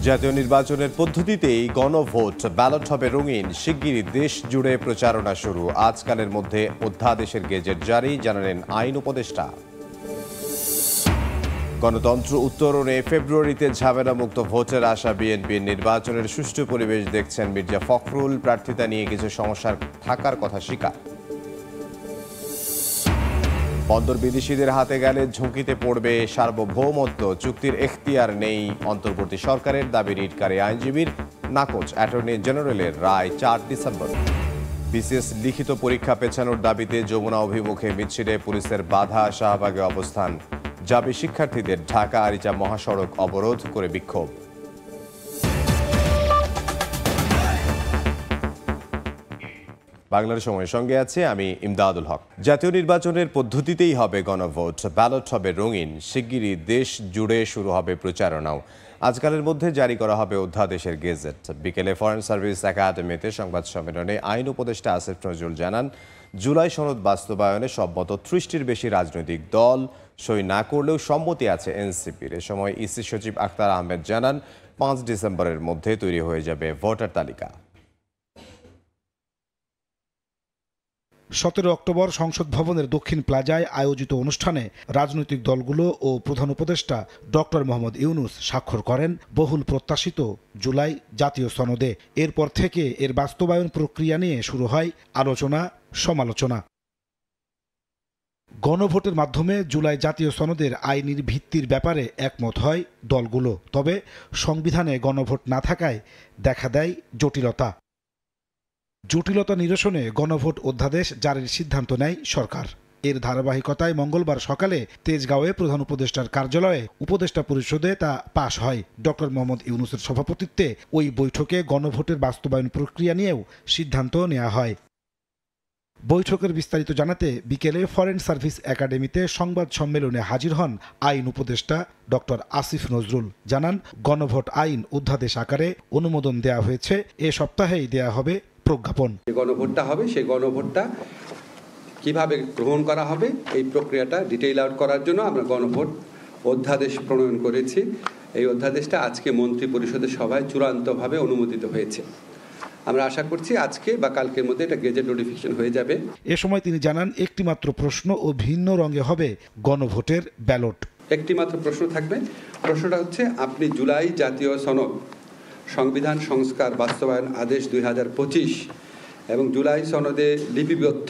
জাতীয় নির্বাচনের পদ্ধতিতেই গণভোট, ব্যালট হবে রঙিন। শিগগিরই দেশ জুড়ে প্রচারণা শুরু। আজকালের মধ্যে অধ্যাদেশের গেজেট জারি, জানালেন আইন উপদেষ্টা। গণতন্ত্র উত্তরণে ফেব্রুয়ারিতে ঝামেলামুক্ত ভোটের আশা বিএনপির। নির্বাচনের সুষ্ঠু পরিবেশ দেখছেন মির্জা ফখরুল। প্রার্থিতা নিয়ে কিছু সমস্যার থাকার কথা স্বীকার। বন্দর বিদেশিদের হাতে গেলে ঝুঁকিতে পড়বে সার্বভৌমত্ব। চুক্তির এখতিয়ার নেই অন্তর্বর্তী সরকারের, দাবি রিটকারী আইনজীবীর। নাকচ অ্যাটর্নি জেনারেলের রায় ৪ ডিসেম্বর। বিসিএস লিখিত পরীক্ষা পেছানোর দাবিতে যমুনা অভিমুখে মিছিলে পুলিশের বাধা, শাহবাগে অবস্থান। জাবি শিক্ষার্থীদের ঢাকা আরিচা মহাসড়ক অবরোধ করে বিক্ষোভ। বাংলার সময়ের সঙ্গে আছে আমি ইমদাদুল হক। জাতীয় নির্বাচনের পদ্ধতিতেই হবে গণভোট, ব্যালট হবে রঙিন। শিগগিরই দেশ জুড়ে শুরু হবে প্রচারণাও। আজকালের মধ্যে জারি করা হবে অধ্যাদেশের গেজেট। বিকেলে ফরেন সার্ভিস একাডেমিতে সংবাদ সম্মেলনে আইন উপদেষ্টা আসিফ নজরুল জানান, জুলাই সনদ বাস্তবায়নে সম্মত ৩০টির বেশি রাজনৈতিক দল। সই না করলেও সম্মতি আছে এনসিপির। এ সময় ইসি সচিব আখতার আহমেদ জানান, ৫ ডিসেম্বরের মধ্যে তৈরি হয়ে যাবে ভোটার তালিকা। ১৭ অক্টোবর সংসদ ভবনের দক্ষিণ প্লাজায় আয়োজিত অনুষ্ঠানে রাজনৈতিক দলগুলো ও প্রধান উপদেষ্টা ডক্টর মোহাম্মদ ইউনূস স্বাক্ষর করেন বহুল প্রত্যাশিত জুলাই জাতীয় সনদে। এরপর থেকে এর বাস্তবায়ন প্রক্রিয়া নিয়ে শুরু হয় আলোচনা সমালোচনা। গণভোটের মাধ্যমে জুলাই জাতীয় সনদের আইনি ভিত্তির ব্যাপারে একমত হয় দলগুলো। তবে সংবিধানে গণভোট না থাকায় দেখা দেয় জটিলতা নিরসনে গণভোট অধ্যাদেশ জারির সিদ্ধান্ত নেয় সরকার। এর ধারাবাহিকতায় মঙ্গলবার সকালে তেজগাঁওয়ে প্রধান উপদেষ্টার কার্যালয়ে উপদেষ্টা পরিষদে তা পাশ হয়। ডক্টর মোহাম্মদ ইউনূসের সভাপতিত্বে ওই বৈঠকে গণভোটের বাস্তবায়ন প্রক্রিয়া নিয়েও সিদ্ধান্ত নেওয়া হয়। বৈঠকের বিস্তারিত জানাতে বিকেলে ফরেন সার্ভিস একাডেমিতে সংবাদ সম্মেলনে হাজির হন আইন উপদেষ্টা ডক্টর আসিফ নজরুল। জানান, গণভোট আইন অধ্যাদেশ আকারে অনুমোদন দেওয়া হয়েছে। এ সপ্তাহেই দেয়া হবে প্রজ্ঞাপন। গণভোটটা হবে, সেই গণভোটটা কিভাবে গ্রহণ করা হবে এই প্রক্রিয়াটা ডিটেইল আউট করার জন্য আমরা গণভোট অধ্যাদেশ প্রণয়ন করেছি। এই অধ্যাদেশটা আজকে মন্ত্রী পরিষদের সভায় চূড়ান্তভাবে অনুমোদিত হয়েছে। আমরা আশা করছি আজকে বা কালকের মধ্যে এটা গেজেট নোটিফিকেশন হয়ে যাবে। এ সময় তিনি জানান, একটি মাত্র প্রশ্ন ও ভিন্ন রঙে হবে গণভোটের ব্যালট। একটি মাত্র প্রশ্ন থাকবে। প্রশ্নটা হচ্ছে, আপনি জুলাই জাতীয় সনদ, সংবিধান সংস্কার বাস্তবায়ন আদেশ ২০২৫ এবং জুলাই সনদে লিপিবদ্ধ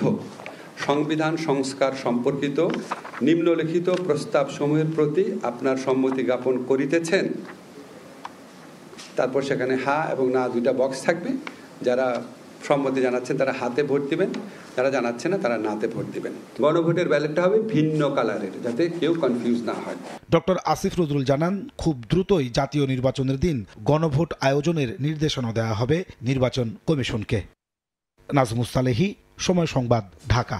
সংবিধান সংস্কার সম্পর্কিত নিম্নলিখিত প্রস্তাব সমূহের প্রতি আপনার সম্মতি জ্ঞাপন করিতেছেন। তারপর সেখানে হা এবং না দুইটা বক্স থাকবে। যারা সম্মতি জানাচ্ছেন তারা হাতে ভোট দিবেন, যারা জানাচ্ছেন না তারা নাতে ভোট দিবেন। গণভোটের ব্যালটটা হবে ভিন্ন কালারের, যাতে কেউ কনফিউজ না হয়। ডক্টর আসিফ নজরুল জানান, খুব দ্রুতই জাতীয় নির্বাচনের দিন গণভোট আয়োজনের নির্দেশনা দেওয়া হবে নির্বাচন কমিশনকে। নাজমুস সালেহী, সময় সংবাদ, ঢাকা।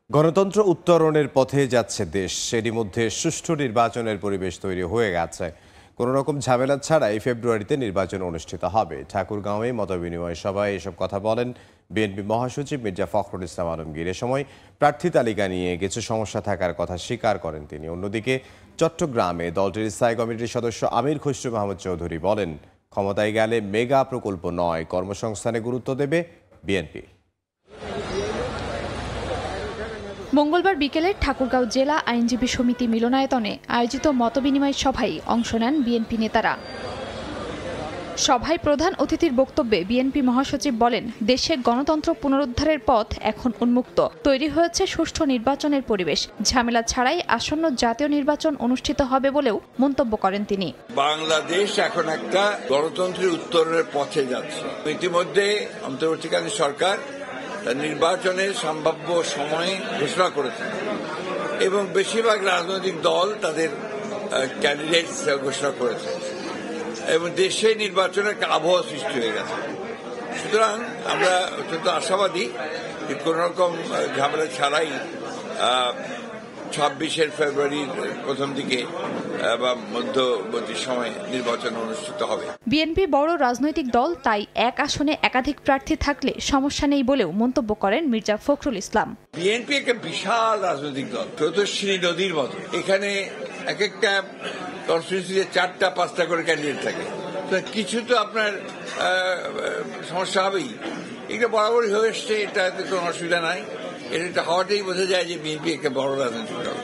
গণতন্ত্র উত্তরণের পথে যাচ্ছে দেশ। সেটির মধ্যে সুষ্ঠু নির্বাচনের পরিবেশ তৈরি হয়ে গেছে। কোনো রকম ঝামেলা ছাড়াই ফেব্রুয়ারিতে নির্বাচন অনুষ্ঠিত হবে। ঠাকুরগাঁওয়ে মতবিনিময় সভায় এসব কথা বলেন বিএনপি মহাসচিব মির্জা ফখরুল ইসলাম আলমগীর। এ সময় প্রার্থী তালিকা নিয়ে কিছু সমস্যা থাকার কথা স্বীকার করেন তিনি। অন্যদিকে চট্টগ্রামে দলটির স্থায়ী কমিটির সদস্য আমির খসরু মাহমুদ চৌধুরী বলেন, ক্ষমতায় গেলে মেগা প্রকল্প নয়, কর্মসংস্থানে গুরুত্ব দেবে বিএনপি। মঙ্গলবার বিকেলে ঠাকুরগাঁও জেলা আইনজীবী সমিতি মিলনায়তনে আয়োজিত মতবিনিময় সভায় অংশ নেন বিএনপি নেতারা। সভায় প্রধান অতিথির বক্তব্যে বিএনপি মহাসচিব বলেন, দেশে গণতন্ত্র পুনরুদ্ধারের পথ এখন উন্মুক্ত। তৈরি হয়েছে সুষ্ঠু নির্বাচনের পরিবেশ। ঝামেলা ছাড়াই আসন্ন জাতীয় নির্বাচন অনুষ্ঠিত হবে বলেও মন্তব্য করেন তিনি। বাংলাদেশ এখন একটা গণতন্ত্রের উত্তরণের পথে যাচ্ছে। ইতিমধ্যে অন্তর্বর্তীকালীন সরকার নির্বাচনের সম্ভাব্য সময় ঘোষণা করেছে এবং বেশিরভাগ রাজনৈতিক দল তাদের ক্যান্ডিডেট ঘোষণা করেছে এবং দেশে নির্বাচনের একটা আবহাওয়া সৃষ্টি হয়ে গেছে। সুতরাং আমরা অত্যন্ত আশাবাদী যে কোন রকম ঝামেলা ছাড়াই ২৬ ফেব্রুয়ারির প্রথম দিকে বা মধ্যবর্তী সময়ে নির্বাচন অনুষ্ঠিত হবে। বিএনপি বড় রাজনৈতিক দল, তাই এক আসনে একাধিক প্রার্থী থাকলে সমস্যা নেই বলেও মন্তব্য করেন মির্জা ফখরুল ইসলাম। বিএনপি একটা বিশাল রাজনৈতিক দল, স্রোতস্বিনী নদীর মতো। এখানে এক একটা কনস্টিটিউন্সিতে 4টা-5টা করে ক্যান্ডিডেট থাকে, তো কিছু তো আপনার সমস্যা হবেই। এটা বরাবরই হয়ে এসছে, এটাতে কোনো অসুবিধা নাই। এটা হওয়াটাই বোঝা যায় যে বিএনপি একটা বড় রাজনৈতিক দল।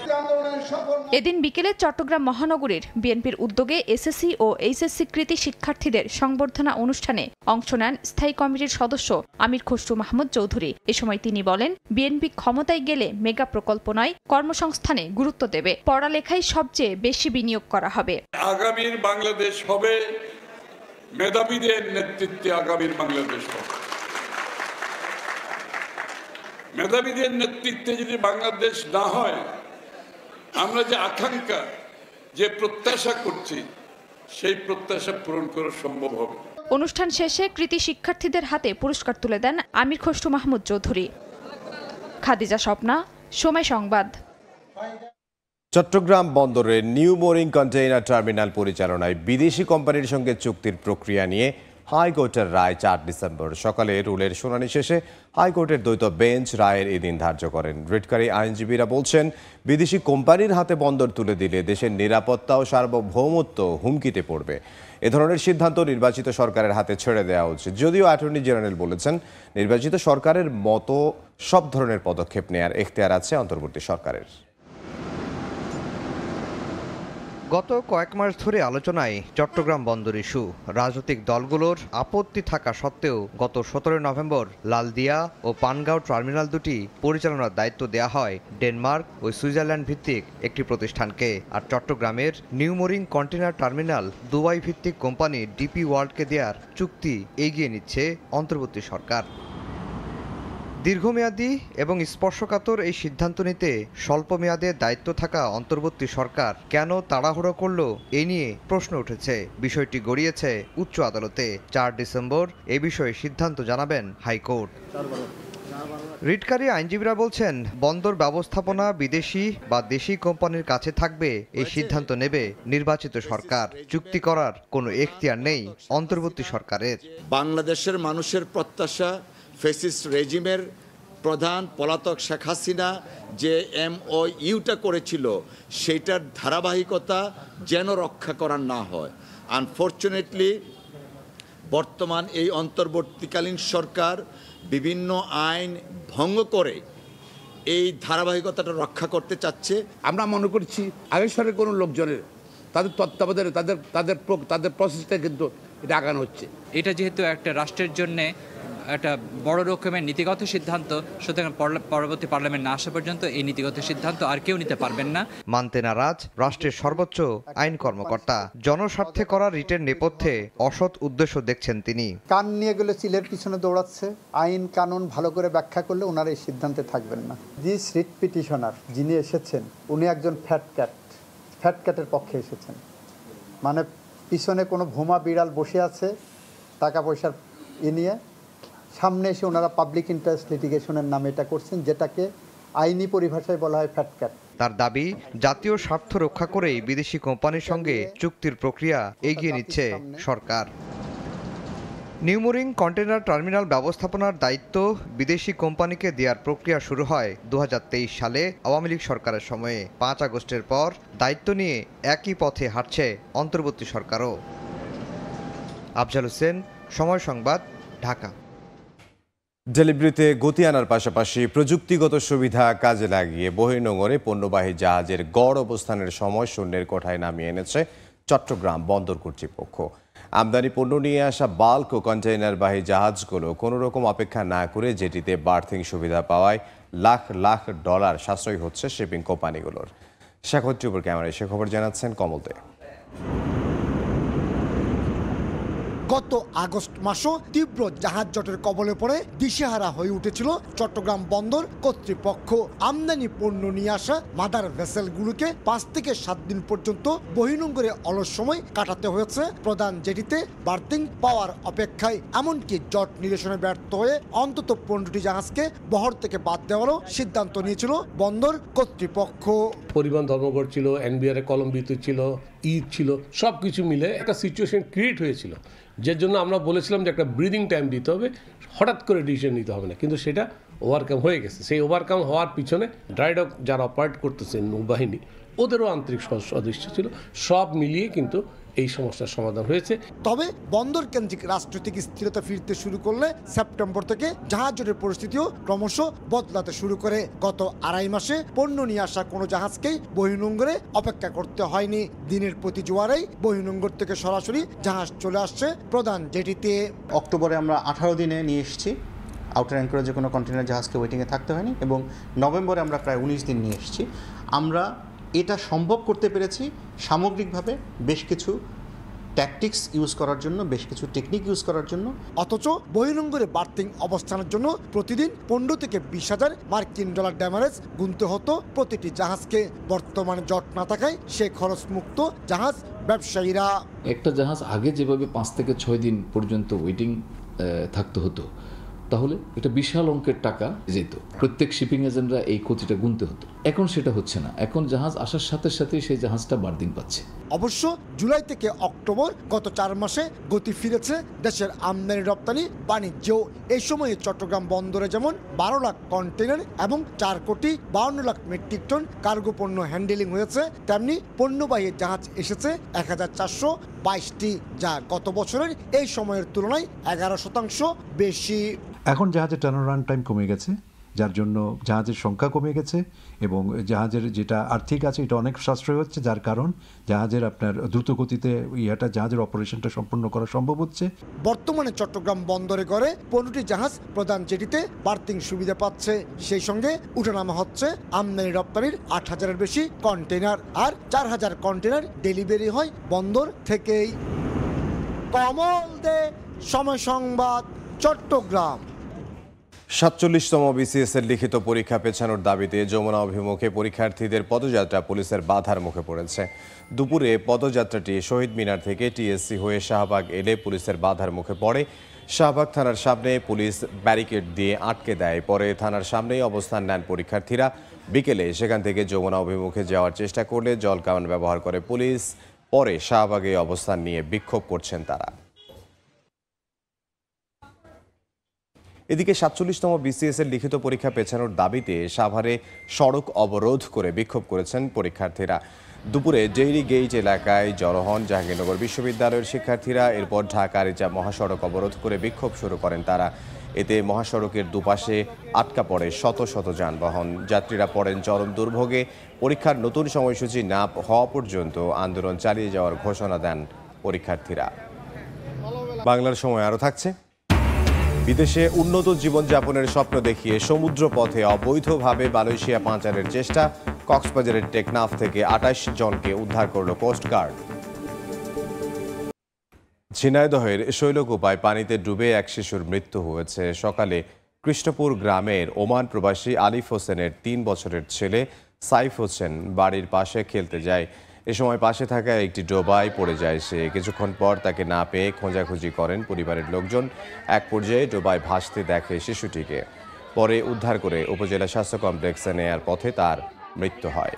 এদিন বিকেলে চট্টগ্রাম মহানগরীর বিএনপির উদ্যোগে এসএসসি ও এইচএসসি কৃতী শিক্ষার্থীদের সংবর্ধনা অনুষ্ঠানে অংশ নেন স্থায়ী কমিটির সদস্য আমির খসরু মাহমুদ চৌধুরী। এ সময় তিনি বলেন, বিএনপি ক্ষমতায় গেলে মেগা প্রকল্প নয়, কর্মসংস্থানে গুরুত্ব দেবে, পড়ালেখায় সবচেয়ে বেশি বিনিয়োগ করা হবে। আগামীর বাংলাদেশ হবে মেধাবীদের নেতৃত্বে, আগামীর বাংলাদেশ হবে মেধাবীদের নেতৃত্বে। যদি বাংলাদেশ না হয়, আমরা যে আকাঙ্ক্ষা, যে প্রত্যাশা করছি, সেই প্রত্যাশা পূরণ করা সম্ভব হবে। অনুষ্ঠান শেষে কৃতী শিক্ষার্থীদের হাতে পুরস্কার তুলে দেন আমির খসরু মাহমুদ চৌধুরী। খাদিজা স্বপ্না, সময় সংবাদ। চট্টগ্রাম বন্দরের নিউ মোরিং কন্টেইনার টার্মিনাল পরিচালনায় বিদেশি কোম্পানির সঙ্গে চুক্তির প্রক্রিয়া নিয়ে হাইকোর্টের রায় 4 ডিসেম্বর সকালে রুলের শুনানি শেষে হাইকোর্টের দ্বৈত বেঞ্চ রায়ের এদিন ধার্য করেন। রিটকারী আইনজীবীরা বলছেন, বিদেশি কোম্পানির হাতে বন্দর তুলে দিলে দেশের নিরাপত্তা ও সার্বভৌমত্ব হুমকিতে পড়বে। এ ধরনের সিদ্ধান্ত নির্বাচিত সরকারের হাতে ছেড়ে দেওয়া উচিত। যদিও অ্যাটর্নি জেনারেল বলেছেন, নির্বাচিত সরকারের মতো সব ধরনের পদক্ষেপ নেয়ার এখতিয়ার আছে অন্তর্বর্তী সরকারের। গত কয়েক মাস ধরে আলোচনায় চট্টগ্রাম বন্দর ইস্যু। রাজনৈতিক দলগুলোর আপত্তি থাকা সত্ত্বেও গত 17 নভেম্বর লালদিয়া ও পানগাঁও টার্মিনাল দুটি পরিচালনার দায়িত্ব দেয়া হয় ডেনমার্ক ও সুইজারল্যান্ড ভিত্তিক একটি প্রতিষ্ঠানকে। আর চট্টগ্রামের new mooring container terminal Dubai ভিত্তিক কোম্পানি ডিপি ওয়ার্ল্ডকে দেওয়ার চুক্তি এগিয়ে নিচ্ছে অন্তর্বর্তী সরকার। দীর্ঘমেয়াদী এবং স্পর্শকাতর এই সিদ্ধান্ত নিতে স্বল্প মেয়াদে দায়িত্ব থাকা অন্তর্বর্তী সরকার কেন তাড়াহুড়ো করল, এ নিয়ে প্রশ্ন উঠেছে। বিষয়টি গড়িয়েছে উচ্চ আদালতে। 4 ডিসেম্বর এ বিষয়ে সিদ্ধান্ত জানাবেন হাইকোর্ট। রিটকারী আইনজীবীরা বলছেন, বন্দর ব্যবস্থাপনা বিদেশি বা দেশি কোম্পানির কাছে থাকবে, এই সিদ্ধান্ত নেবে নির্বাচিত সরকার। চুক্তি করার কোনো এখতিয়ার নেই অন্তর্বর্তী সরকারের। বাংলাদেশের মানুষের প্রত্যাশা, ফ্যাসিস্ট রেজিমের প্রধান পলাতক শেখ হাসিনা যে MOUটা করেছিল, সেইটার ধারাবাহিকতা যেন রক্ষা করার না হয়। আনফর্চুনেটলি বর্তমান এই অন্তর্বর্তীকালীন সরকার বিভিন্ন আইন ভঙ্গ করে এই ধারাবাহিকতাটা রক্ষা করতে চাচ্ছে। আমরা মনে করছি আগের সরের কোনো লোকজনের তাদের তত্ত্বাবধানে তাদের প্রসেসটা কিন্তু এটা আগানো হচ্ছে। এটা যেহেতু একটা রাষ্ট্রের জন্য একটা বড় রকমের নীতিগত সিদ্ধান্ত, সুতরাং পরবর্তী পার্লামেন্ট না আসা পর্যন্ত এই নীতিগত সিদ্ধান্ত আর কেউ নিতে পারবেন না। মানতে নারাজ রাষ্ট্রের সর্বোচ্চ আইন কর্মকর্তা। জনস্বার্থে করা রিটের নেপথ্যে অসৎ উদ্দেশ্য দেখছেন তিনি। কান নিয়ে গেলে চিলের পিছনে দৌড়াচ্ছে। আইন কানুন ভালো করে ব্যাখ্যা করলে ওনারা এই সিদ্ধান্তে থাকবেন না। দিস রিট পিটিশনার যিনি এসেছেন, উনি একজন ফ্যাট ক্যাটের পক্ষে এসেছেন। মানে পিছনে কোনো ভোমা বিড়াল বসে আছে টাকা পয়সার নিয়ে, সামনে এসে ওনারা পাবলিক ইন্টারেস্ট লিটিগেশনের নামে এটা করছেন, যেটাকে আইনি পরিভাষায় বলা হয় ফ্যাট ক্যাট। তার দাবি, জাতীয় স্বার্থ রক্ষা করেই বিদেশি কোম্পানির সঙ্গে চুক্তির প্রক্রিয়া এগিয়ে নিচ্ছে সরকার। নিউ মোরিং কন্টেইনার টার্মিনাল ব্যবস্থাপনার দায়িত্ব বিদেশি কোম্পানিকে দেওয়ার প্রক্রিয়া শুরু হয় 2023 সালে আওয়ামী লীগ সরকারের সময়ে। 5 আগস্টের পর দায়িত্ব নিয়ে একই পথে হাঁটছে অন্তর্বর্তী সরকারও। আফজাল হোসেন, সময় সংবাদ, ঢাকা। ডেলিভারিতে গতি আনার পাশাপাশি প্রযুক্তিগত সুবিধা কাজে লাগিয়ে বহির্নোঙরে পণ্যবাহী জাহাজের গড় অবস্থানের সময় শূন্যের কোঠায় নামিয়ে এনেছে চট্টগ্রাম বন্দর কর্তৃপক্ষ। আমদানি পণ্য নিয়ে আসা বাল্ক ও কন্টেইনারবাহী জাহাজগুলো কোনো রকম অপেক্ষা না করে জেটিতে বার্থিং সুবিধা পাওয়ায় লাখ লাখ ডলার সাশ্রয় হচ্ছে শিপিং কোম্পানিগুলোর। শেখর টিউবের ক্যামেরায় সে খবর জানাচ্ছেন কমল দে। গত আগস্ট মাসও তীব্র জাহাজ জটের কবলে পড়ে দিশেহারা হয়ে উঠেছিল চট্টগ্রাম বন্দর কর্তৃপক্ষ। আমদানি পণ্য নিয়ে আসা মাদার ভেসেলগুলোকে 5 থেকে 7 দিন পর্যন্ত বহির্নোঙরে অলস সময় কাটাতে হয়েছে প্রধান জেটিতে বার্থিং পাওয়ার অপেক্ষায়। এমনকি জট নিরসনে ব্যর্থ হয়ে অন্তত 15টি জাহাজকে বহর থেকে বাদ দেওয়ারও সিদ্ধান্ত নিয়েছিল বন্দর কর্তৃপক্ষ। পরিবহন ধর্মঘট ছিল, NBR কলম বিদ্যুৎ ছিল, ঈদ ছিল, সব কিছু মিলে একটা সিচুয়েশন ক্রিয়েট হয়েছিল, যার জন্য আমরা বলেছিলাম যে একটা ব্রিদিং টাইম দিতে হবে, হঠাৎ করে ডিসিশন নিতে হবে না। কিন্তু সেটা ওভারকাম হয়ে গেছে। সেই ওভারকাম হওয়ার পিছনে ড্রাই ডক যারা অপারেট করতেছেন নৌবাহিনী, ওদেরও আন্তরিক সদিচ্ছ ছিল, সব মিলিয়ে কিন্তু এই সমস্যার সমাধান হয়েছে। তবে বন্দর কেন্দ্রিক রাজনৈতিক স্থিরতা ফিরতে শুরু করলে সেপ্টেম্বর থেকে জাহাজ জটের পরিস্থিতিও ক্রমশ বদলাতে শুরু করে। গত আড়াই মাসে পণ্য নিয়ে আসা কোনো জাহাজকেই বহির্নোঙরে অপেক্ষা করতে হয়নি। দিনের প্রতি জোয়ারেই বহির্নোঙর থেকে সরাসরি জাহাজ চলে আসছে প্রধান জেটিতে। অক্টোবরে আমরা 18 দিনে নিয়ে এসেছি, আউটার অ্যাঙ্করেজে কোনো কন্টেনার জাহাজকে ওয়েটিংয়ে থাকতে হয়নি, এবং নভেম্বরে আমরা প্রায় 19 দিন নিয়ে এসেছি। আমরা এটা সম্ভব করতে পেরেছি সামগ্রিকভাবে বেশ কিছু ট্যাকটিক্স ইউজ করার জন্য, বেশ কিছু টেকনিক ইউজ করার জন্য। অথচ বহির্নোঙরে বার্থিং অবস্থানের জন্য প্রতিদিন 15 থেকে 20,000 মার্কিন ডলার ড্যামারেজ গুনতে হতো প্রতিটি জাহাজকে। বর্তমানে জট না থাকায় সে খরচ মুক্ত জাহাজ ব্যবসায়ীরা। একটা জাহাজ আগে যেভাবে 5 থেকে 6 দিন পর্যন্ত ওয়েটিং থাকতে হতো, তাহলে এটা বিশাল অঙ্কের টাকা যেত, প্রত্যেক শিপিং এজেন্টরা এই ক্ষতিটা গুনতে হতো। এখন সেটা হচ্ছে না, এখন জাহাজ আসার সাথে সাথে সেই জাহাজটা বার্দিং পাচ্ছে। অবশ্য জুলাই থেকে অক্টোবর গত 4 মাসে গতি ফিরেছে দেশের আমদানি রপ্তানি বাণিজ্যেও। এই সময়ে চট্টগ্রাম বন্দরে যেমন 12 লাখ কন্টেনার এবং 4 কোটি 52 লাখ মেট্রিক টন কার্গো পণ্য হ্যান্ডেলিং হয়েছে, তেমনি পণ্যবাহী জাহাজ এসেছে 1422টি, যা গত বছরের এই সময়ের তুলনায় 11% বেশি। এখন জাহাজের টার্নারাউন্ড টাইম কমে গেছে, যার জন্য জাহাজের সংখ্যা কমে গেছে এবং জাহাজের যেটা আর্থিক আছে এটা অনেক সাশ্রয় হচ্ছে, যার কারণ জাহাজের আপনার দ্রুত গতিতে জাহাজের অপারেশনটা সম্পূর্ণ করা সম্ভব হচ্ছে। বর্তমানে চট্টগ্রাম বন্দরে গড়ে 15টি জাহাজ প্রধান জেটিতে বার্থিং সুবিধা পাচ্ছে। সেই সঙ্গে উঠানামা হচ্ছে আমদানি রপ্তানির 8,000-এর বেশি কন্টেনার, আর 4,000 কন্টেনার ডেলিভারি হয় বন্দর থেকেই। কমল দে, সময় সংবাদ, চট্টগ্রাম। 47তম বিসিএস এর লিখিত পরীক্ষা পেছানোর দাবিতে যমুনা অভিমুখে পরীক্ষার্থীদের পদযাত্রা পুলিশের বাধার মুখে পড়েছে। দুপুরে পদযাত্রাটি শহীদ মিনার থেকে টিএসসি হয়ে শাহবাগ এলে পুলিশের বাধার মুখে পড়ে। শাহবাগ থানার সামনে পুলিশ ব্যারিকেড দিয়ে আটকে দেয়। পরে থানার সামনেই অবস্থান নেন পরীক্ষার্থীরা। বিকেলে সেখান থেকে যমুনা অভিমুখে যাওয়ার চেষ্টা করলে জল কামান ব্যবহার করে পুলিশ। পরে শাহবাগে অবস্থান নিয়ে বিক্ষোভ করছেন তারা। এদিকে 47তম বিসিএস এর লিখিত পরীক্ষা পেছানোর দাবিতে সাভারে সড়ক অবরোধ করে বিক্ষোভ করেছেন পরীক্ষার্থীরা। দুপুরে ডেইরি গেইট এলাকায় জড়ো হন জাহাঙ্গীরনগর বিশ্ববিদ্যালয়ের শিক্ষার্থীরা। এরপর ঢাকা রিচা মহাসড়ক অবরোধ করে বিক্ষোভ শুরু করেন তারা। এতে মহাসড়কের দুপাশে আটকা পড়ে শত শত যানবাহন। যাত্রীরা পড়েন চরম দুর্ভোগে। পরীক্ষার নতুন সময়সূচি না হওয়া পর্যন্ত আন্দোলন চালিয়ে যাওয়ার ঘোষণা দেন পরীক্ষার্থীরা। বাংলার সময় আরও থাকছে। বিদেশে উন্নত জীবনযাপনের স্বপ্ন দেখিয়ে সমুদ্র পথে অবৈধভাবে মালয়েশিয়া পাচারের চেষ্টা। কক্সবাজারের টেকনাফ থেকে 28 জনকে উদ্ধার করল কোস্টগার্ড। ঝিনাইদহের শৈলকুপায় পানিতে ডুবে এক শিশুর মৃত্যু হয়েছে। সকালে কৃষ্ণপুর গ্রামের ওমান প্রবাসী আলিফ হোসেনের 3 বছরের ছেলে সাইফ হোসেন বাড়ির পাশে খেলতে যায়। এ সময় পাশে থাকা একটি ডোবায় পড়ে যায় সে। কিছুক্ষণ পর তাকে না পেয়ে খোঁজাখুঁজি করেন পরিবারের লোকজন। এক পর্যায়ে ডোবায় ভাসতে দেখে শিশুটিকে। পরে উদ্ধার করে উপজেলা স্বাস্থ্য কমপ্লেক্সে নেয়ার পথে তার মৃত্যু হয়।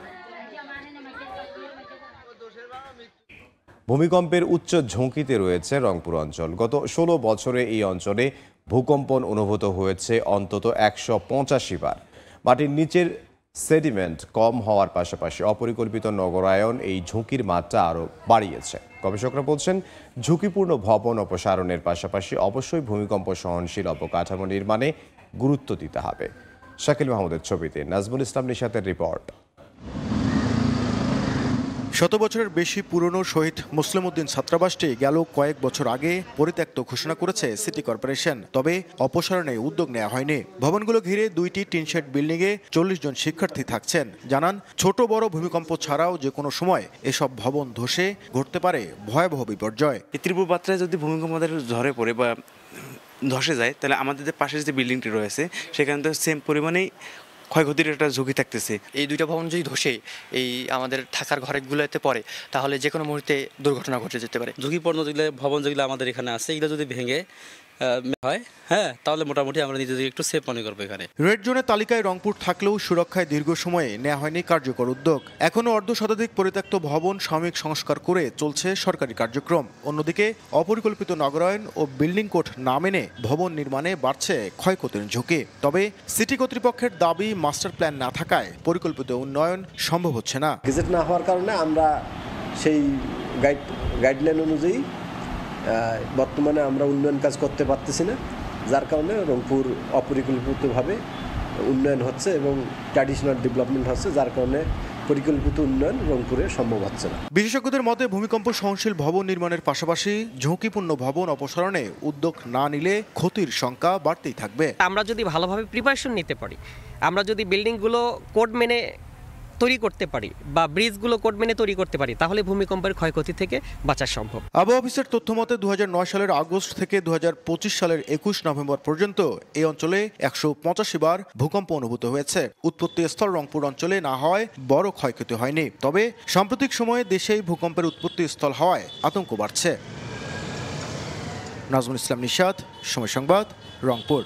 ভূমিকম্পের উচ্চ ঝুঁকিতে রয়েছে রংপুর অঞ্চল। গত 16 বছরে এই অঞ্চলে ভূকম্পন অনুভূত হয়েছে অন্তত 185 বার। মাটির নিচের সেডিমেন্ট কম হওয়ার পাশাপাশি অপরিকল্পিত নগরায়ন এই ঝুঁকির মাত্রা আরও বাড়িয়েছে। গবেষকরা বলছেন, ঝুঁকিপূর্ণ ভবন অপসারণের পাশাপাশি অবশ্যই ভূমিকম্প সহনশীল অবকাঠামো নির্মাণে গুরুত্ব দিতে হবে। শাকিল মাহমুদের ছবিতে নাজমুল ইসলাম নিশাতের রিপোর্ট। 100 বছরের বেশি পুরনো শহীদ মুসলিম উদ্দিন ছাত্রাবাসটি গেল কয়েক বছর আগে পরিত্যক্ত ঘোষণা করেছে সিটি কর্পোরেশন। তবে অপসারণে উদ্যোগ নেওয়া হয়নি। ভবনগুলো ঘিরে 2টি টিনশেড বিল্ডিংয়ে 40 জন শিক্ষার্থী থাকছেন। জানান, ছোট বড় ভূমিকম্প ছাড়াও যে কোনো সময় এসব ভবন ধসে ঘটতে পারে ভয়াবহ বিপর্যয়। তীব্র মাত্রায় যদি ভূমিকম্প আমাদের ঝরে পড়ে বা ধসে যায়, তাহলে আমাদের যে পাশের যে বিল্ডিংটি রয়েছে সেখানে তো সেম পরিমাণেই ক্ষয়ক্ষতির একটা ঝুঁকি থাকতেছে। এই 2টা ভবন যদি ধসে এই আমাদের থাকার ঘরগুলোতে পড়ে, তাহলে যে কোনো মুহূর্তে দুর্ঘটনা ঘটে যেতে পারে। ঝুঁকিপূর্ণ যেগুলো ভবন যেগুলো আমাদের এখানে আছে, এগুলো যদি ভেঙে হয়, হ্যাঁ, তাহলে মোটামুটি আমরা নিজেদের একটু সেফ মনে করবো এখানে। রেড জোনের তালিকায় রংপুর থাকলেও সুরক্ষায় দীর্ঘ সময়ে নেওয়া হয়নি কার্যকর উদ্যোগ। এখনও অর্ধশতাধিক পরিত্যক্ত ভবন সাময়িক সংস্কার করে চলছে সরকারি কার্যক্রম। অন্যদিকে অপরিকল্পিত নগরায়ন ও বিল্ডিং কোড না মেনে ভবন নির্মাণে বাড়ছে ক্ষয়ক্ষতির ঝুঁকি। তবে সিটি কর্তৃপক্ষের দাবি মাস্টার প্ল্যান না থাকায় পরিকল্পিত উন্নয়ন সম্ভব হচ্ছে না। গেজেট না হওয়ার কারণে আমরা সেই গাইডলাইন অনুযায়ী বর্তমানে আমরা উন্নয়ন কাজ করতে পারতেছি না, যার কারণে রংপুর অপরিকল্পিতভাবে উন্নয়ন হচ্ছে এবং ট্র্যাডিশনাল ডেভেলপমেন্ট হচ্ছে, যার কারণে পরিকল্পিত উন্নয়ন রংপুরে সম্ভব হচ্ছে না। বিশেষজ্ঞদের মতে ভূমিকম্প সহনশীল ভবন নির্মাণের পাশাপাশি ঝুঁকিপূর্ণ ভবন অপসারণে উদ্যোগ না নিলে ক্ষতির সংখ্যা বাড়তেই থাকবে। আমরা যদি ভালোভাবে প্রিপারেশন নিতে পারি, আমরা যদি বিল্ডিংগুলো কোড মেনে তৈরি করতে পারি বা ব্রিজগুলো কোড মেনে তৈরি করতে পারি, তাহলে ভূমিকম্পের ক্ষয়ক্ষতি থেকে বাঁচা সম্ভব। আবহাওয়া অফিসের তথ্য মতে 2009 সালের আগস্ট থেকে 2025 সালের 21 নভেম্বর পর্যন্ত এই অঞ্চলে 185 বার ভূকম্প অনুভূত হয়েছে। উৎপত্তি স্থল রংপুর অঞ্চলে না হওয়ায় বড় ক্ষয়ক্ষতি হয়নি, তবে সাম্প্রতিক সময়ে দেশেই ভূকম্পের উৎপত্তি স্থল হওয়ায় আতঙ্ক বাড়ছে। নাজমুল ইসলাম নিশাত, সময় সংবাদ, রংপুর।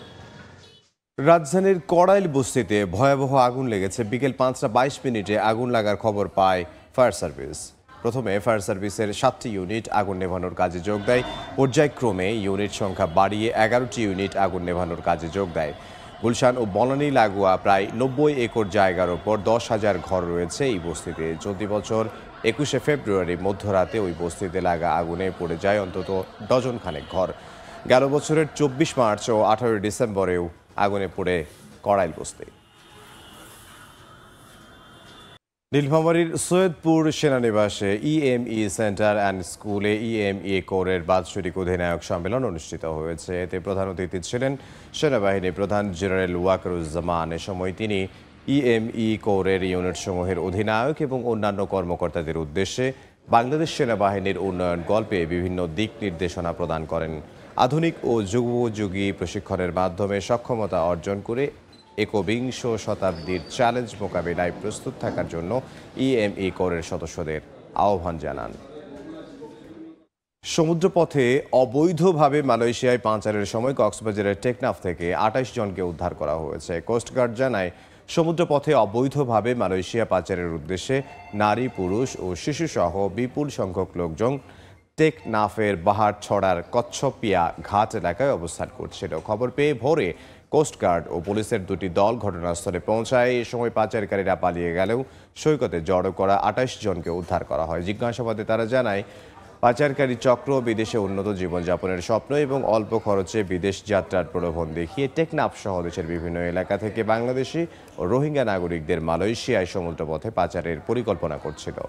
রাজধানীর কড়াইল বস্তিতে ভয়াবহ আগুন লেগেছে। বিকেল 5:22 আগুন লাগার খবর পায় ফায়ার সার্ভিস। প্রথমে ফায়ার সার্ভিসের 7টি ইউনিট আগুন নেভানোর কাজে যোগ দেয়। পর্যায়ক্রমে ইউনিট সংখ্যা বাড়িয়ে 11টি ইউনিট আগুন নেভানোর কাজে যোগ দেয়। গুলশান ও বনানী লাগোয়া প্রায় 90 একর জায়গার ওপর 10,000 ঘর রয়েছে এই বস্তিতে। চলতি বছর 21শে ফেব্রুয়ারি মধ্যরাতে ওই বস্তিতে লাগা আগুনে পড়ে যায় অন্তত ডজন খানেক ঘর। গেল বছরের 24 মার্চ ও 18 ডিসেম্বরেও আগুনে পড়ে কড়াইল বস্তি। নীলফামারীর সৈয়দপুর সেনানিবাসে ইএমই সেন্টার অ্যান্ড স্কুলে ইএমই কোরের বাৎসরিক অধিনায়ক সম্মেলন অনুষ্ঠিত হয়েছে। এতে প্রধান অতিথি ছিলেন সেনাবাহিনী প্রধান জেনারেল ওয়াকারুজ্জামান। এ সময় তিনি ইএমই কোরের ইউনিটসমূহের অধিনায়ক এবং অন্যান্য কর্মকর্তাদের উদ্দেশ্যে বাংলাদেশ সেনাবাহিনীর উন্নয়ন গল্পে বিভিন্ন দিক নির্দেশনা প্রদান করেন। আধুনিক ও যুগোপযোগী প্রশিক্ষণের মাধ্যমে সক্ষমতা অর্জন করে একবিংশ শতাব্দীর চ্যালেঞ্জ মোকাবিলায় প্রস্তুত থাকার জন্য ইএমই কোরের সদস্যদের আহ্বান জানান। সমুদ্রপথে অবৈধভাবে মালয়েশিয়ায় পাচারের সময় কক্সবাজারের টেকনাফ থেকে 28 জনকে উদ্ধার করা হয়েছে। কোস্টগার্ড জানায়, সমুদ্রপথে অবৈধভাবে মালয়েশিয়া পাচারের উদ্দেশ্যে নারী, পুরুষ ও শিশুসহ বিপুল সংখ্যক লোকজন টেকনাফের বাহার ছড়ার কচ্ছপিয়া ঘাট এলাকায় অবস্থান করছিল। খবর পেয়ে ভোরে কোস্টগার্ড ও পুলিশের দুটি দল ঘটনাস্থলে পৌঁছায়। এ সময় পাচারকারীরা পালিয়ে গেলেও সৈকতে জড়ো করা 28 জনকে উদ্ধার করা হয়। জিজ্ঞাসাবাদে তারা জানায়, পাচারকারী চক্র বিদেশে উন্নত জীবনযাপনের স্বপ্ন এবং অল্প খরচে বিদেশ যাত্রার প্রলোভন দেখিয়ে টেকনাফ সহ দেশের বিভিন্ন এলাকা থেকে বাংলাদেশি ও রোহিঙ্গা নাগরিকদের মালয়েশিয়ায় সমুদ্রপথে পাচারের পরিকল্পনা করছিল।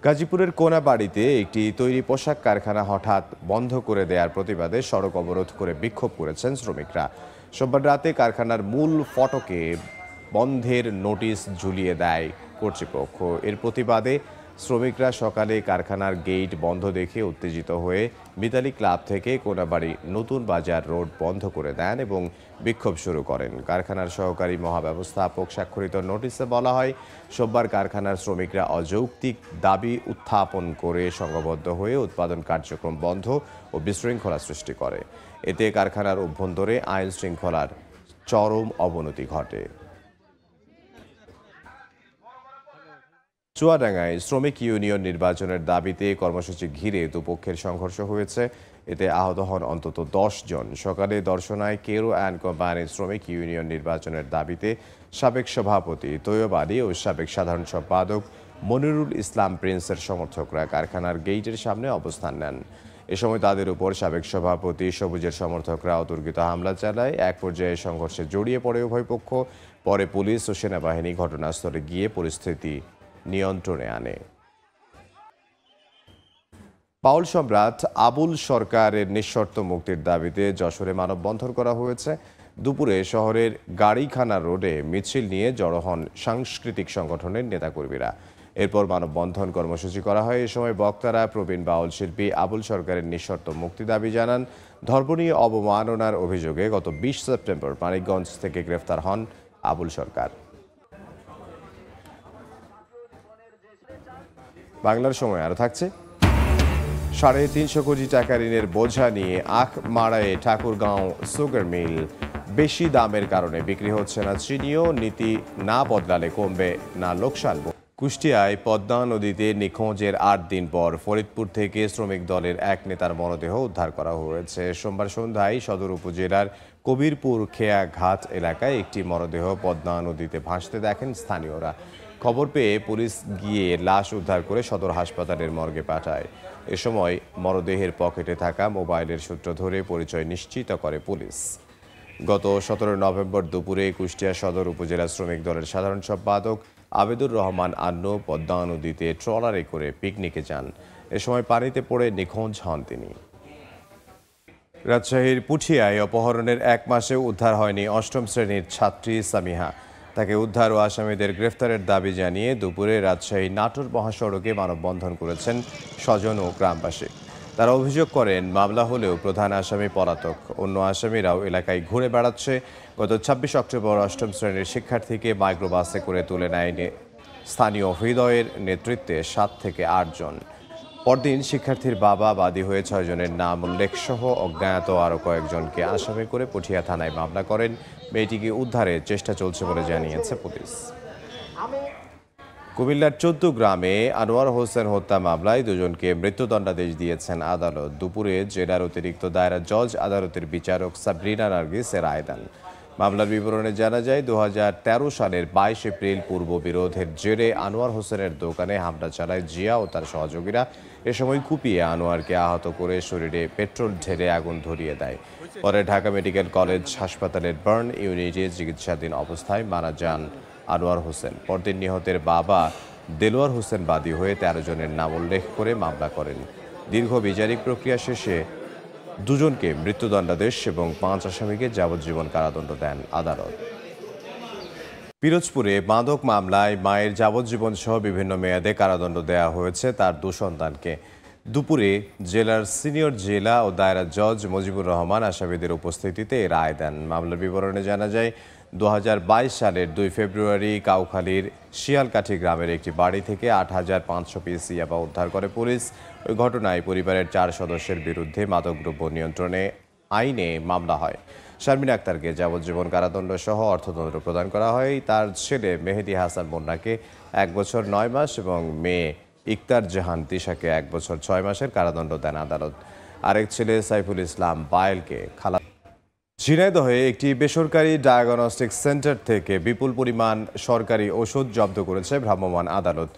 গাজীপুরের কোনাবাড়িতে একটি তৈরি পোশাক কারখানা হঠাৎ বন্ধ করে দেওয়ার প্রতিবাদে সড়ক অবরোধ করে বিক্ষোভ করেছেন শ্রমিকরা। সোমবার রাতে কারখানার মূল ফটকে বন্ধের নোটিশ ঝুলিয়ে দেয় কর্তৃপক্ষ। এর প্রতিবাদে শ্রমিকরা সকালে কারখানার গেট বন্ধ দেখে উত্তেজিত হয়ে মিতালি ক্লাব থেকে কোনাবাড়ি নতুন বাজার রোড বন্ধ করে দেন এবং বিক্ষোভ শুরু করেন। কারখানার সহকারী মহাব্যবস্থাপক স্বাক্ষরিত নোটিশে বলা হয়, সোমবার কারখানার শ্রমিকরা অযৌক্তিক দাবি উত্থাপন করে সংঘবদ্ধ হয়ে উৎপাদন কার্যক্রম বন্ধ ও বিশৃঙ্খলা সৃষ্টি করে। এতে কারখানার অভ্যন্তরে আইন শৃঙ্খলার চরম অবনতি ঘটে। চুয়াডাঙ্গায় শ্রমিক ইউনিয়ন নির্বাচনের দাবিতে কর্মসূচি ঘিরে দুপক্ষের সংঘর্ষ হয়েছে। এতে আহত হন অন্তত 10 জন। সকালে দর্শনায় কেরো অ্যান্ড কোম্পানি শ্রমিক ইউনিয়ন নির্বাচনের দাবিতে সাবেক সভাপতি তৈয়ব আলী ও সাবেক সাধারণ সম্পাদক মনিরুল ইসলাম প্রিন্সের সমর্থকরা কারখানার গেইটের সামনে অবস্থান নেন। এ সময় তাদের উপর সাবেক সভাপতি সবুজের সমর্থকরা অতর্কিত হামলা চালায়। এক পর্যায়ে সংঘর্ষে জড়িয়ে পড়ে উভয় পক্ষ। পরে পুলিশ ও সেনাবাহিনী ঘটনাস্থলে গিয়ে পরিস্থিতি নিয়ন্ত্রণে আনে। বাউল সম্রাট আবুল সরকারের নিঃশর্ত মুক্তির দাবিতে যশোরে মানববন্ধন করা হয়েছে। দুপুরে শহরের গাড়িখানা রোডে মিছিল নিয়ে জড়ো হন সাংস্কৃতিক সংগঠনের নেতাকর্মীরা। এরপর মানববন্ধন কর্মসূচি করা হয়। এ সময় বক্তারা প্রবীণ বাউল শিল্পী আবুল সরকারের নিঃশর্ত মুক্তি দাবি জানান। ধর্ম নিয়ে অবমাননার অভিযোগে গত 20 সেপ্টেম্বর মানিকগঞ্জ থেকে গ্রেফতার হন আবুল সরকার। বাংলার সময় আরো থাকছে। 350 কোটি টাকা ঋণের বোঝা নিয়ে আখ মারায়ে ঠাকুরগাঁও সুগার মিল। বেশি দামের কারণে বিক্রি হচ্ছে না চিনিও, নীতি না বদলালে কমবে না লোকসান। কুষ্টিয়ায় পদ্মা নদীতে নিখোঁজের 8 দিন পর ফরিদপুর থেকে শ্রমিক দলের এক নেতার মরদেহ উদ্ধার করা হয়েছে। সোমবার সন্ধ্যায় সদর উপজেলার কবিরপুর খেয়া ঘাট এলাকায় একটি মরদেহ পদ্মা নদীতে ভাসতে দেখেন স্থানীয়রা। খবর পেয়ে পুলিশ গিয়ে লাশ উদ্ধার করে সদর হাসপাতালের মর্গে পাঠায়। এ সময় মরদেহের পকেটে থাকা মোবাইলের সূত্র ধরে পরিচয় নিশ্চিত করে পুলিশ। গত 17 নভেম্বর দুপুরে কুষ্টিয়া সদর উপজেলা শ্রমিক দলের সাধারণ সম্পাদক আবেদুর রহমান আন্নু পদ্মা নদীতে ট্রলারে করে পিকনিকে যান। এ সময় পানিতে পড়ে নিখোঁজ হন তিনি। রাজশাহীর পুঠিয়ায় অপহরণের 1 মাসে উদ্ধার হয়নি 8ম শ্রেণীর ছাত্রী সামিহা। তাকে উদ্ধার ও আসামিদের গ্রেফতারের দাবি জানিয়ে দুপুরে রাজশাহী নাটোর মহাসড়কে মানববন্ধন করেছেন স্বজন ও গ্রামবাসী। তারা অভিযোগ করেন, মামলা হলেও প্রধান আসামি পলাতক, অন্য আসামিরাও এলাকায় ঘুরে বেড়াচ্ছে। গত 26 অক্টোবর 8ম শ্রেণীর শিক্ষার্থীকে মাইক্রোবাসে করে তুলে নেয় স্থানীয় হৃদয়ের নেতৃত্বে 7 থেকে 8 জন। পরদিন শিক্ষার্থীর বাবা বাদী হয়ে 6 জনের নাম উল্লেখ সহ অজ্ঞাত আরও কয়েকজনকে আসামি করে পুঠিয়া থানায় মামলা করেন। মেয়েটিকে উদ্ধারের চেষ্টা চলছে বলে জানিয়েছে পুলিশ। কুমিল্লার 14 গ্রামে আনোয়ার হোসেন হত্যা মামলায় 2 জনকে মৃত্যুদণ্ডাদেশ দিয়েছেন আদালত। দুপুরে জেলার অতিরিক্ত দায়রা জজ আদালতের বিচারক সাবরিনা নার্গিস রায় দেন। মামলার বিবরণে জানা যায়, 2013 সালের 22 এপ্রিল পূর্ব বিরোধের জেরে আনোয়ার হোসেনের দোকানে হামলা চালায় জিয়া ও তার সহযোগীরা। এ সময় কুপিয়ে আনোয়ারকে আহত করে শরীরে পেট্রোল ঢেলে আগুন ধরিয়ে দেয়। পরে ঢাকা মেডিকেল কলেজ হাসপাতালের বার্ন ইউনিটে চিকিৎসাধীন অবস্থায় মারা যান আনোয়ার হোসেন। পরদিন নিহতের বাবা দেলোয়ার হোসেন বাদী হয়ে 13 জনের নাম উল্লেখ করে মামলা করেন। দীর্ঘ বিচারিক প্রক্রিয়া শেষে 2 জনকে মৃত্যুদণ্ডাদেশ এবং 5 আসামিকে যাবজ্জীবন কারাদণ্ড দেন আদালত। পিরোজপুরে মাদক মামলায় মায়ের যাবজ্জীবন সহ বিভিন্ন মেয়াদে কারাদণ্ড দেওয়া হয়েছে তার 2 সন্তানকে। দুপুরে জেলার সিনিয়র জেলা ও দায়রা জজ মুজিবুর রহমান আসামিদের উপস্থিতিতে রায় দেন। মামলার বিবরণে জানা যায়, 2022 সালের 2 ফেব্রুয়ারি কাউখালীর শিয়ালকাঠি গ্রামের একটি বাড়ি থেকে 8,500 পিস ইয়াবা উদ্ধার করে পুলিশ। ওই ঘটনায় পরিবারের 4 সদস্যের বিরুদ্ধে মাদকদ্রব্য নিয়ন্ত্রণে আইনে মামলা হয়। শারমিন আক্তারকে যাবজ্জীবন কারাদণ্ড সহ অর্থদণ্ড প্রদান করা হয়। তার ছেলে মেহেদি হাসান মুন্নাকে 1 বছর 9 মাস এবং মেয়ে ইকতার জাহান তিশাকে 1 বছর 6 মাসের কারাদণ্ড দেন আদালত। আরেক ছেলে সাইফুল ইসলাম পায়েলকে খালাস। ঝিনাইদহে একটি বেসরকারি ডায়াগনস্টিক সেন্টার থেকে বিপুল পরিমাণ সরকারি ওষুধ জব্দ করেছে ভ্রাম্যমাণ আদালত।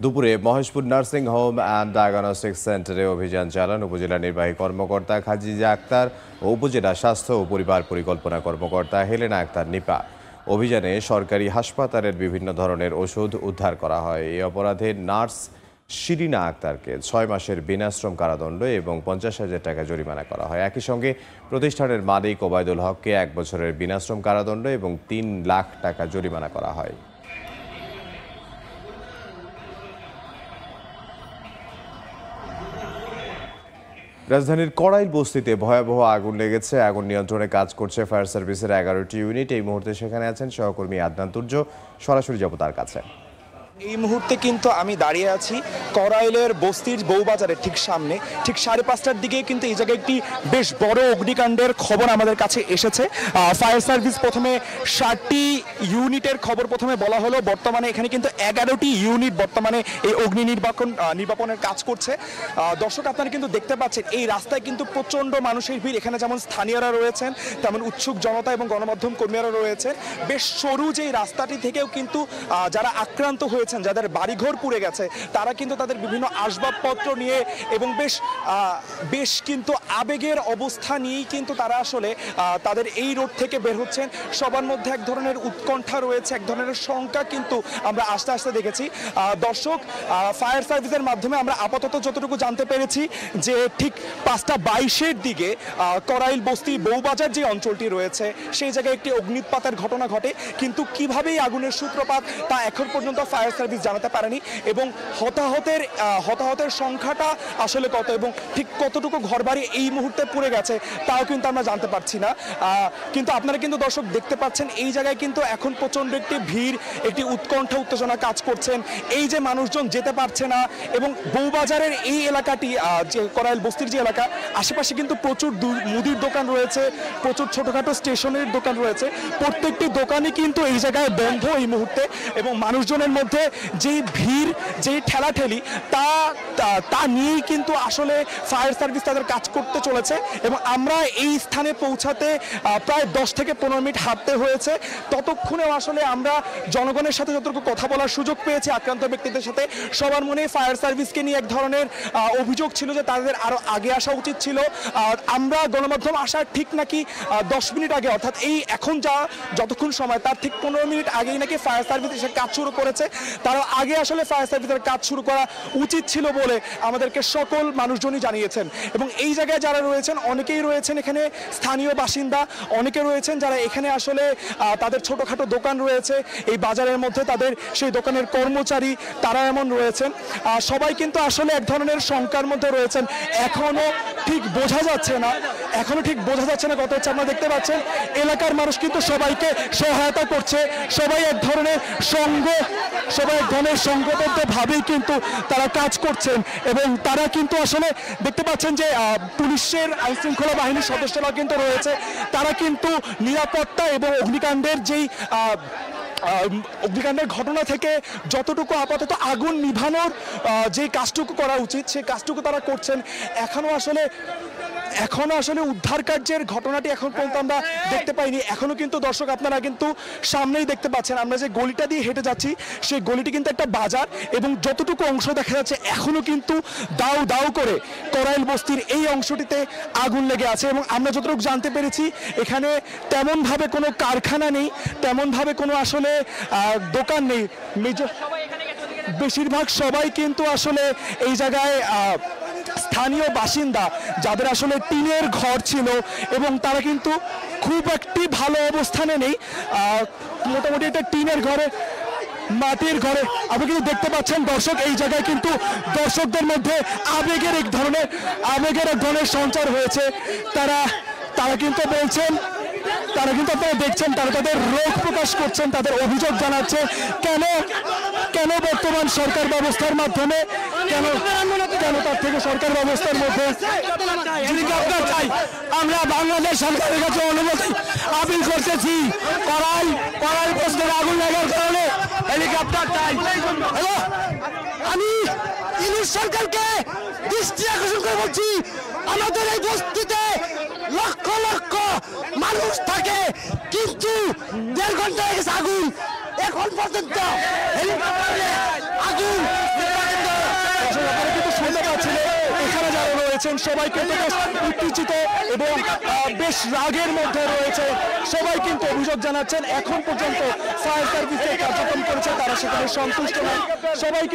দুপুরে Maheshpur nursing home and diagnostic সেন্টারে অভিযান চালান উপজেলা নির্বাহী কর্মকর্তা খাজিজা আক্তার ও উপজেলা স্বাস্থ্য ও পরিবার পরিকল্পনা কর্মকর্তা হেলেনা আক্তার নিপা। অভিযানে সরকারি হাসপাতালের বিভিন্ন ধরনের ওষুধ উদ্ধার করা হয়। এই অপরাধে নার্স শিরিনা আক্তারকে 6 মাসের বিনাশ্রম কারাদণ্ড এবং 50,000 টাকা জরিমানা করা হয়। একই সঙ্গে প্রতিষ্ঠানের মালিক ওবায়দুল হককে 1 বছরের বিনাশ্রম কারাদণ্ড এবং 3 লাখ টাকা জরিমানা করা হয়। রাজধানীর কড়াইল বস্তিতে ভয়াবহ আগুন লেগেছে। আগুন নিয়ন্ত্রণে কাজ করছে ফায়ার সার্ভিসের 11টি ইউনিট। এই মুহূর্তে সেখানে আছেন সহকর্মী আদনান তুর্য। সরাসরি যাব তার কাছে। এই মুহূর্তে কিন্তু আমি দাঁড়িয়ে আছি কড়াইলের বস্তির বউবাজারের ঠিক সামনে। ঠিক 5:30টার দিকে কিন্তু এই জায়গায় একটি বেশ বড় অগ্নিকাণ্ডের খবর আমাদের কাছে এসেছে। ফায়ার সার্ভিস প্রথমে 60টি ইউনিটের খবর প্রথমে বলা হলো। বর্তমানে এখানে কিন্তু 11টি ইউনিট বর্তমানে এই অগ্নি নির্বাপনের কাজ করছে। দর্শক, আপনারা কিন্তু দেখতে পাচ্ছেন এই রাস্তায় কিন্তু প্রচণ্ড মানুষের ভিড়। এখানে যেমন স্থানীয়রা রয়েছেন, তেমন উৎসুক জনতা এবং গণমাধ্যম কর্মীরা রয়েছেন। বেশ সরু যে রাস্তাটি থেকেও কিন্তু যারা আক্রান্ত হয়েছে, যাদের বাড়িঘর পুড়ে গেছে, তারা কিন্তু তাদের বিভিন্ন আসবাবপত্র নিয়ে এবং বেশ কিন্তু আবেগের অবস্থা নিয়েই কিন্তু তারা আসলে তাদের এই রোড থেকে বের হচ্ছেন। সবার মধ্যে এক ধরনের উৎকণ্ঠা রয়েছে, এক ধরনের শঙ্কা কিন্তু আমরা আস্তে আস্তে দেখেছি। দর্শক, ফায়ার সার্ভিসের মাধ্যমে আমরা আপাতত যতটুকু জানতে পেরেছি যে ঠিক 5:22-এর দিকে কড়াইল বস্তি বউবাজার যে অঞ্চলটি রয়েছে সেই জায়গায় একটি অগ্নিৎপাতের ঘটনা ঘটে। কিন্তু কিভাবে এই আগুনের সূত্রপাত তা এখন পর্যন্ত ফায়ার সার্ভিস জানাতে পারেনি এবং হতাহতের সংখ্যাটা আসলে কত এবং ঠিক কতটুকু ঘরবাড়ি এই মুহূর্তে পুড়ে গেছে তাও কিন্তু আমরা জানতে পারছি না। কিন্তু আপনারা কিন্তু দর্শক দেখতে পাচ্ছেন এই জায়গায় কিন্তু এখন প্রচণ্ড একটি ভিড়, একটি উৎকণ্ঠা উত্তেজনা কাজ করছেন। এই যে মানুষজন যেতে পারছে না এবং বউবাজারের এই এলাকাটি যে করাইল বস্তির যে এলাকা, আশেপাশে কিন্তু প্রচুর মুদির দোকান রয়েছে, প্রচুর ছোটোখাটো স্টেশনের দোকান রয়েছে। প্রত্যেকটি দোকানই কিন্তু এই জায়গায় বন্ধ এই মুহূর্তে এবং মানুষজনের মধ্যে যেই ভিড়, যেই ঠেলাঠেলি তা নিয়েই কিন্তু আসলে ফায়ার সার্ভিস তাদের কাজ করতে চলেছে এবং আমরা এই স্থানে পৌঁছাতে প্রায় 10 থেকে 15 মিনিট হাঁটতে হয়েছে। ততক্ষণেও আসলে আমরা জনগণের সাথে যতটুকু কথা বলার সুযোগ পেয়েছি আক্রান্ত ব্যক্তিদের সাথে, সবার মনে ফায়ার সার্ভিসকে নিয়ে এক ধরনের অভিযোগ ছিল যে তাদের আরও আগে আসা উচিত ছিল। আমরা গণমাধ্যম আসার ঠিক নাকি 10 মিনিট আগে, অর্থাৎ এই এখন যতক্ষণ সময় তার ঠিক 15 মিনিট আগেই নাকি ফায়ার সার্ভিস এসে কাজ শুরু করেছে। তারা আগে আসলে ফায়ার সার্ভিসের কাজ শুরু করা উচিত ছিল বলে আমাদেরকে সকল মানুষজনই জানিয়েছেন। এবং এই জায়গায় যারা রয়েছেন অনেকেই রয়েছেন এখানে স্থানীয় বাসিন্দা, অনেকে রয়েছেন যারা এখানে আসলে তাদের ছোটোখাটো দোকান রয়েছে এই বাজারের মধ্যে, তাদের সেই দোকানের কর্মচারী তারা এমন রয়েছেন। সবাই কিন্তু আসলে এক ধরনের শঙ্কার মধ্যে রয়েছেন। এখনো ঠিক বোঝা যাচ্ছে না কত হচ্ছে। আপনারা দেখতে পাচ্ছেন এলাকার মানুষ কিন্তু সবাইকে সহায়তা করছে, সবাই এক ধরনের সংঘবদ্ধ ভাবেই কিন্তু তারা কাজ করছেন এবং তারা কিন্তু আসলে দেখতে পাচ্ছেন যে পুলিশের আইনশৃঙ্খলা বাহিনীর সদস্যরা কিন্তু রয়েছে। তারা কিন্তু নিরাপত্তা এবং অগ্নিকাণ্ডের ঘটনা থেকে যতটুকু আপাতত আগুন নিভানোর যে কাজটুকু করা উচিত সেই কাজটুকু তারা করছেন। এখনো আসলে উদ্ধার কার্যের ঘটনাটি এখন পর্যন্ত আমরা দেখতে পাইনি। এখনো কিন্তু দর্শক আপনারা কিন্তু সামনেই দেখতে পাচ্ছেন, আমরা যে গলিটা দিয়ে হেঁটে যাচ্ছি সেই গলিটি কিন্তু একটা বাজার এবং যতটুকু অংশ দেখা যাচ্ছে এখনো কিন্তু দাউ দাউ করে করাইল বস্তির এই অংশটিতে আগুন লেগে আছে। এবং আমরা যতটুকু জানতে পেরেছি এখানে তেমনভাবে কোনো কারখানা নেই, তেমনভাবে কোনো আসলে দোকান নেই। বেশিরভাগ সবাই কিন্তু আসলে এই জায়গায় স্থানীয় বাসিন্দা, যাদের আসলে টিনের ঘর ছিল এবং তারা কিন্তু খুব একটি ভালো অবস্থানে নেই। মোটামুটি একটা টিনের ঘরে, মাটির ঘরে। আপনি কিন্তু দেখতে পাচ্ছেন দর্শক এই জায়গায় কিন্তু দর্শকদের মধ্যে আবেগের এক ধরনের সঞ্চার হয়েছে। তারা কিন্তু বলছেন, তারা কিন্তু আপনারা দেখছেন তারা তাদের রোষ প্রকাশ করছেন, তাদের অভিযোগ জানাচ্ছে কেন বর্তমান সরকার ব্যবস্থার মাধ্যমে কেন তার থেকে সরকার ব্যবস্থার মধ্যে আমরা বাংলাদেশ সরকারের কাছে অনুমতি আপিল করতেছি। করাইল বস্তির আগুন লাগার কারণে হেলিকপ্টার চাই। আমি ইউনিট সরকারকে দৃষ্টি আকর্ষণ করে বলছি, আমাদের এই বস্তিতে লক্ষ লক্ষ মানুষ থাকে কিন্তু 1.5 ঘন্টা হয়ে গেছে আগুন, এখন পর্যন্ত আগুন শুনতে পাচ্ছিলেন। এখানে যারা রয়েছেন সবাই কিন্তু বেশ উত্তেজিত এবং বেশ রাগের মধ্যে রয়েছে। সবাই কিন্তু অভিযোগ জানাচ্ছেন এখন পর্যন্ত ফায়ার সার্ভিস যে কার্যক্রম করেছে তারা সেখানে সন্তুষ্ট নয়। সবাই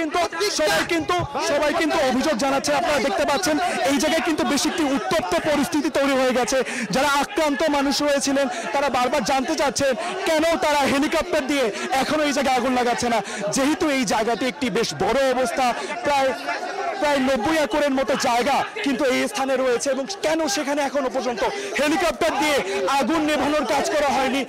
কিন্তু অভিযোগ জানাচ্ছে। আপনারা দেখতে পাচ্ছেন এই জায়গায় কিন্তু বেশ একটি উত্তপ্ত পরিস্থিতি তৈরি হয়ে গেছে। যারা আক্রান্ত মানুষ রয়েছিলেন তারা বারবার জানতে চাচ্ছেন কেন তারা হেলিকপ্টার দিয়ে এখনো এই জায়গায় আগুন লাগাচ্ছে না, যেহেতু এই জায়গাটি একটি বেশ বড় অবস্থা, প্রায় 90 একরের মতো জায়গা কিন্তু এই স্থানে রয়েছে এবং কেন সেখানে এখনো পর্যন্ত হেলিকপ্টার দিয়ে আগুন নেভানোর কাজ করা হয়নি,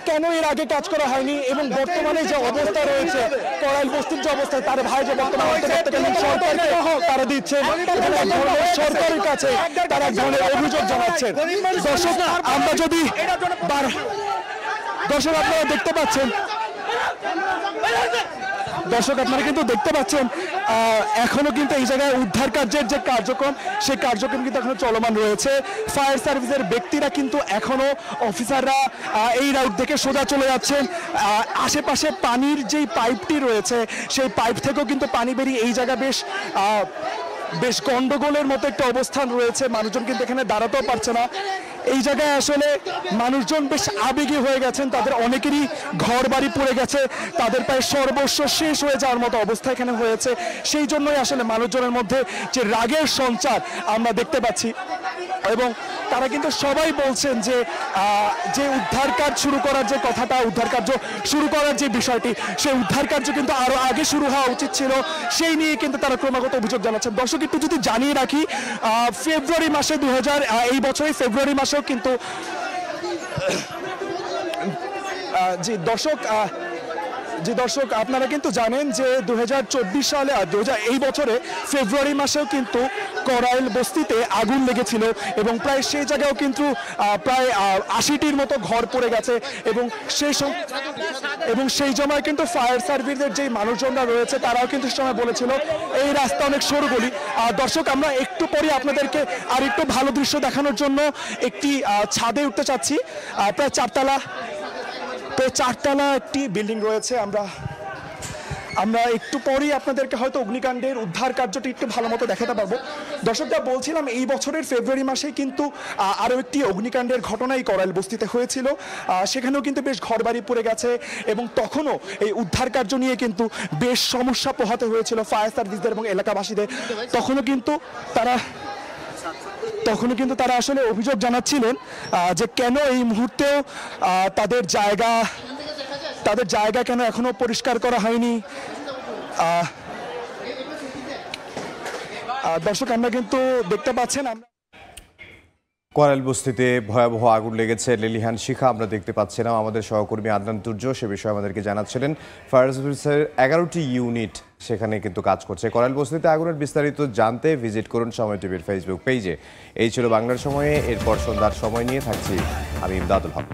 কেন এর আগে কাজ করা হয়নি এবং বর্তমানে যে অবস্থা রয়েছে করাইল বস্তির যে অবস্থা, তার ভাই যে বর্তমানে সরকারকে তারা দিচ্ছে সরকারের কাছে তারা ধরনের অভিযোগ জানাচ্ছেন। দর্শক আপনারা দেখতে পাচ্ছেন, এখনো কিন্তু এই জায়গায় উদ্ধার কার্যের যে কার্যক্রম সেই কার্যক্রম কিন্তু এখনো চলমান রয়েছে। ফায়ার সার্ভিসের ব্যক্তিরা কিন্তু এখনো, অফিসাররা এই রাউট থেকে সোজা চলে যাচ্ছেন। আশেপাশে পানির যেই পাইপটি রয়েছে সেই পাইপ থেকেও কিন্তু পানি বেরিয়ে এই জায়গা বেশ গন্ডগোলের মতো একটা অবস্থান রয়েছে। মানুষজন কিন্তু এখানে দাঁড়াতেও পারছে না। এই জায়গায় আসলে মানুষজন বেশ আবেগী হয়ে গেছেন, তাদের অনেকেরই ঘর বাড়ি পড়ে গেছে, তাদের প্রায় সর্বস্ব শেষ হয়ে যাওয়ার মতো অবস্থা এখানে হয়েছে। সেই জন্যই আসলে মানুষজনের মধ্যে যে রাগের সঞ্চার আমরা দেখতে পাচ্ছি। এবং তারা কিন্তু সবাই বলছেন যে যে উদ্ধার কাজ শুরু করার যে কথাটা, উদ্ধার কার্য শুরু করার যে বিষয়টি, সেই উদ্ধার কার্য কিন্তু আরো আগে শুরু হওয়া উচিত ছিল, সেই নিয়ে কিন্তু তারা ক্রমাগত অভিযোগ জানাচ্ছেন। দর্শক একটু যদি জানিয়ে রাখি, ফেব্রুয়ারি মাসে এই বছরের ফেব্রুয়ারি মাসেও কিন্তু জি দর্শক আপনারা কিন্তু জানেন যে 2024 সালে আর এই বছরে ফেব্রুয়ারি মাসেও কিন্তু করাইল বস্তিতে আগুন লেগেছিল এবং প্রায় সেই জায়গাও কিন্তু প্রায় 80টির মতো ঘর পড়ে গেছে এবং সেই সময় কিন্তু ফায়ার সার্ভিসের যে মানুষজনরা রয়েছে তারাও কিন্তু সময় বলেছিল এই রাস্তা অনেক সরু গলি। দর্শক আমরা একটু পরে আপনাদেরকে আর একটু ভালো দৃশ্য দেখানোর জন্য একটি ছাদে উঠতে চাচ্ছি। প্রায় চারতলা একটি বিল্ডিং রয়েছে। আমরা একটু পরেই আপনাদেরকে হয়তো অগ্নিকাণ্ডের উদ্ধার কার্যটি একটু ভালো মতো দেখাতে পারবো। দর্শকরা বলছিলাম এই বছরের ফেব্রুয়ারি মাসে কিন্তু আরও একটি অগ্নিকাণ্ডের ঘটনাই করাইল বস্তিতে হয়েছিল, সেখানেও কিন্তু বেশ ঘরবাড়ি পড়ে গেছে এবং তখনও এই উদ্ধার কার্য নিয়ে কিন্তু বেশ সমস্যা পোহাতে হয়েছিল ফায়ার সার্ভিসদের এবং এলাকাবাসীদের। তখনও কিন্তু তারা আসলে অভিযোগ জানাচ্ছিলেন যে কেন এই মুহূর্তেও তাদের জায়গা কেন এখনো পরিষ্কার করা হয়নি। দর্শক আমরা কিন্তু দেখতে পাচ্ছেন করাইল বস্তিতে ভয়াবহ আগুন লেগেছে, লেলিহান শিখা আমরা দেখতে পাচ্ছিলাম। আমাদের সহকর্মী আদনান তুর্য সে বিষয়ে আমাদেরকে জানাচ্ছিলেন। ফায়ার সার্ভিসের 11টি ইউনিট সেখানে কিন্তু কাজ করছে। করাইল বস্তিতে আগুনের বিস্তারিত জানতে ভিজিট করুন সময় টিভির ফেসবুক পেজে। এই ছিল বাংলার সময়ে। এরপর সন্ধ্যার সময় নিয়ে থাকছি আমি ইমদাদুল হক।